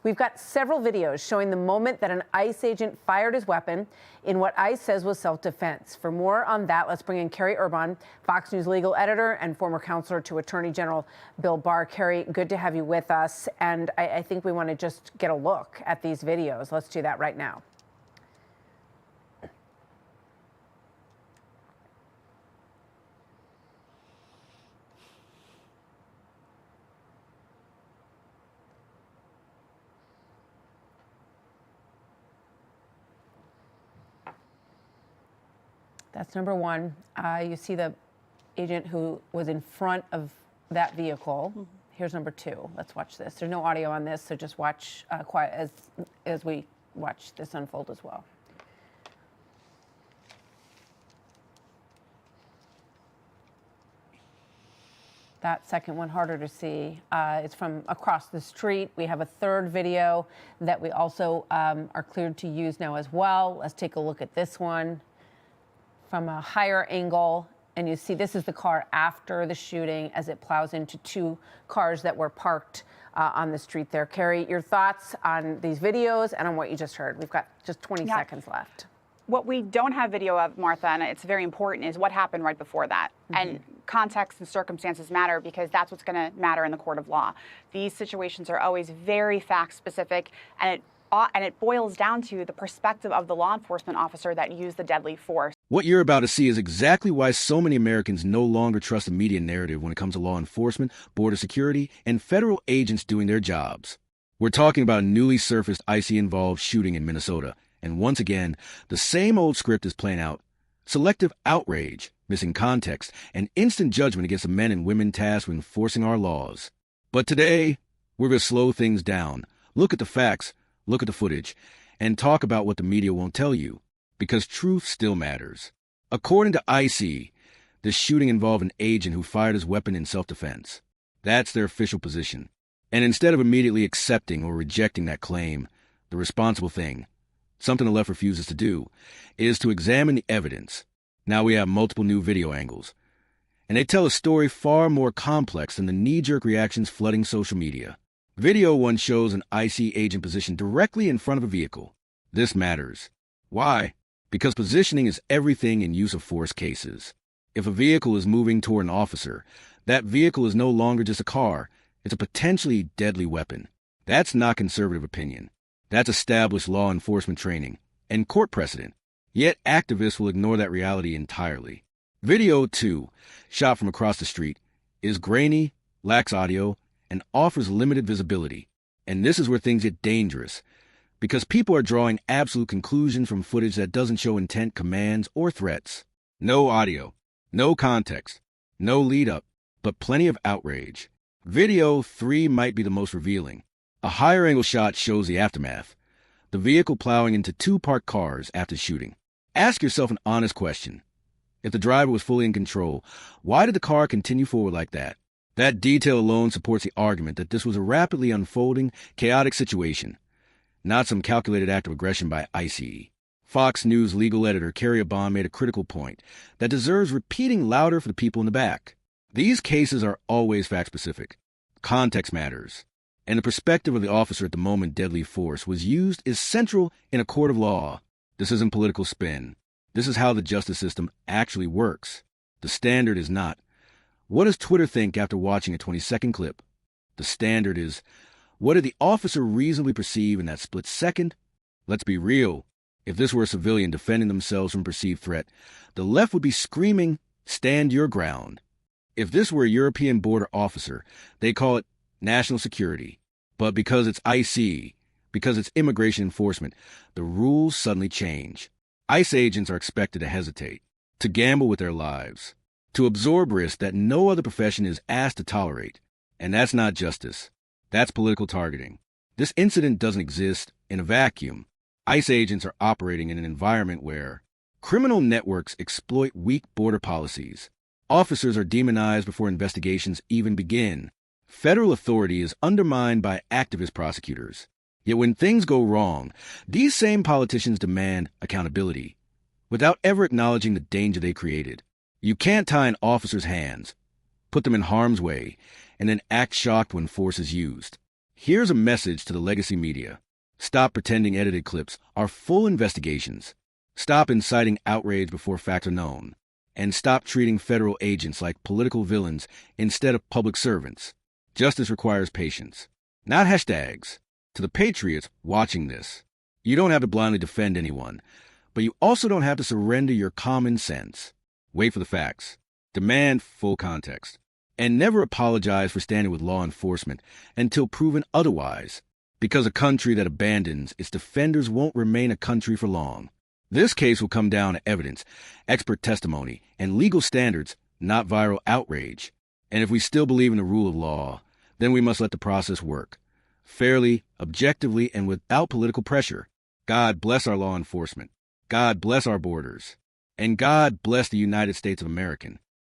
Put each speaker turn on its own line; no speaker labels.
We've got several videos showing the moment that an ICE agent fired his weapon in what ICE says was self-defense. For more on that, let's bring in Carrie Urban, Fox News legal editor and former counselor to Attorney General Bill Barr. Carrie, good to have you with us. And I think we want to just get a look at these videos. Let's do that right now. That's number one. You see the agent who was in front of that vehicle. Here's number two. Let's watch this. There's no audio on this, so just watch quiet as we watch this unfold as well. That second one harder to see. It's from across the street. We have a third video that we also are cleared to use now as well. Let's take a look at this one from a higher angle, and you see this is the car after the shooting as it plows into two cars that were parked on the street there. Carrie, your thoughts on these videos and on what you just heard? We've got just 20 seconds left.
What we don't have video of, Martha, and it's very important, is what happened right before that. And context and circumstances matter because that's what's going to matter in the court of law. These situations are always very fact-specific, and it boils down to the perspective of the law enforcement officer that used the deadly force.
What you're about to see is exactly why so many Americans no longer trust the media narrative when it comes to law enforcement, border security, and federal agents doing their jobs. We're talking about a newly surfaced ICE-involved shooting in Minnesota. And once again, the same old script is playing out. Selective outrage, missing context, and instant judgment against the men and women tasked with enforcing our laws. But today, we're going to slow things down, look at the facts, look at the footage, and talk about what the media won't tell you, because truth still matters. According to ICE, the shooting involved an agent who fired his weapon in self-defense. That's their official position. And instead of immediately accepting or rejecting that claim, the responsible thing, something the left refuses to do, is to examine the evidence. Now we have multiple new video angles, and they tell a story far more complex than the knee-jerk reactions flooding social media. Video 1 shows an ICE agent positioned directly in front of a vehicle. This matters. Why? Because positioning is everything in use of force cases. If a vehicle is moving toward an officer, that vehicle is no longer just a car, it's a potentially deadly weapon. That's not conservative opinion. That's established law enforcement training and court precedent. Yet activists will ignore that reality entirely. Video 2, shot from across the street, is grainy, lacks audio, and offers limited visibility. And this is where things get dangerous, because people are drawing absolute conclusions from footage that doesn't show intent, commands, or threats. No audio, no context, no lead-up, but plenty of outrage. Video 3 might be the most revealing. A higher-angle shot shows the aftermath, the vehicle plowing into two parked cars after shooting. Ask yourself an honest question. If the driver was fully in control, why did the car continue forward like that? That detail alone supports the argument that this was a rapidly unfolding, chaotic situation, not some calculated act of aggression by ICE. Fox News legal editor Carrie Urban made a critical point that deserves repeating louder for the people in the back. These cases are always fact-specific. Context matters. And the perspective of the officer at the moment deadly force was used is central in a court of law. This isn't political spin. This is how the justice system actually works. The standard is not, what does Twitter think after watching a 20-second clip? The standard is, what did the officer reasonably perceive in that split second? Let's be real. If this were a civilian defending themselves from perceived threat, the left would be screaming, stand your ground. If this were a European border officer, they'd call it national security. But because it's ICE, because it's immigration enforcement, the rules suddenly change. ICE agents are expected to hesitate, to gamble with their lives, to absorb risks that no other profession is asked to tolerate. And that's not justice. That's political targeting. This incident doesn't exist in a vacuum. ICE agents are operating in an environment where criminal networks exploit weak border policies. Officers are demonized before investigations even begin. Federal authority is undermined by activist prosecutors. Yet when things go wrong, these same politicians demand accountability without ever acknowledging the danger they created. You can't tie an officer's hands, put them in harm's way, and then act shocked when force is used. Here's a message to the legacy media. Stop pretending edited clips are full investigations. Stop inciting outrage before facts are known. And stop treating federal agents like political villains instead of public servants. Justice requires patience, not hashtags. To the patriots watching this, you don't have to blindly defend anyone, but you also don't have to surrender your common sense. Wait for the facts. Demand full context. And never apologize for standing with law enforcement until proven otherwise, because a country that abandons its defenders won't remain a country for long. This case will come down to evidence, expert testimony, and legal standards, not viral outrage. And if we still believe in the rule of law, then we must let the process work, fairly, objectively, and without political pressure. God bless our law enforcement. God bless our borders. And God bless the United States of America.